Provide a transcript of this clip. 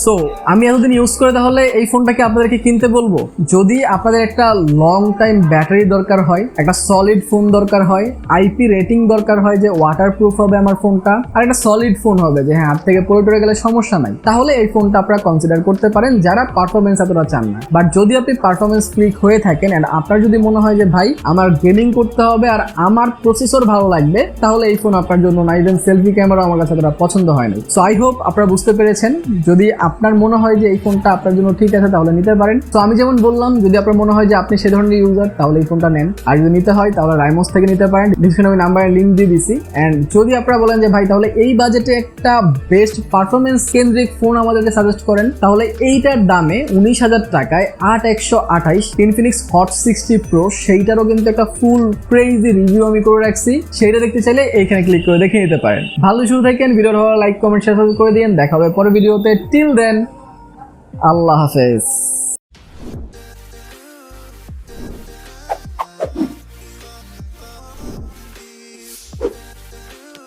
So আমি এতদিন use করে তাহলে এই ফোনটাকে আপনাদেরকে কিনতে বলবো? যদি আপনাদের একটা লং টাইম ব্যাটারি দরকার হয়, একটা সলিড ফোন দরকার হয়, আইপি রেটিং দরকার হয় যে ওয়াটারপ্রুফ হবে আমার ফোনটা, আর একটা সলিড ফোন হবে যে হ্যাঁ হাত থেকে পড়ে গেলে সমস্যা নাই, তাহলে এই ফোনটা আপনারা কনসিডার করতে পারেন যারা পারফরমেন্স এতটা চান না। বাট যদি আপনি পারফরমেন্স ফ্রিক হয়ে থাকেন এন্ড আপনার যদি মনে হয় যে ভাই আমার গেমিং করতে হবে আর আমার প্রসেসর ভালো লাগবে, তাহলে এই ফোন আপনার জন্য না। ইভেন সেলফি ক্যামেরা আমার কাছে এতটা পছন্দ হয় না। সো আই হোপ আপনারা বুঝতে পেরেছেন। যদি আপনার মনে হয় যে এই ফোনটা আপনার জন্য ঠিক আছে তাহলে নিতে পারেন। তো আমি যেমন বললাম, যদি আপনার মনে হয় যে আপনি সে ধরনের ইউজার তাহলে এই ফোনটা নেন, আর যদি নিতে হয় তাহলে রাইমোস থেকে নিতে পারেন। ডিসক্রিপশনে আমি নাম্বারের লিঙ্ক দিয়ে দিছি। এন্ড যদি আপনারা বলেন যে ভাই তাহলে এই বাজেটে একটা বেস্ট পারফরমেন্স কেন্দ্রিক ফোন আমাদেরকে সাজেস্ট করেন, তাহলে এইটার দামে 19,000 টাকায় 8128 ইনফিনিক্স হট 60 প্রো, সেইটারও কিন্তু একটা ফুল ক্রেজি রিভিউ আমি করে রাখছি। সেইটা দেখতে চাইলে এইখানে ক্লিক করে দেখে নিতে পারেন। ভালো শুরু থাকেন, ভিডিওর ভালো লাইক কমেন্ট শেয়ার করে দিন। দেখা হবে পরের ভিডিওতে। টিল দেন, আল্লাহ হাফেজ।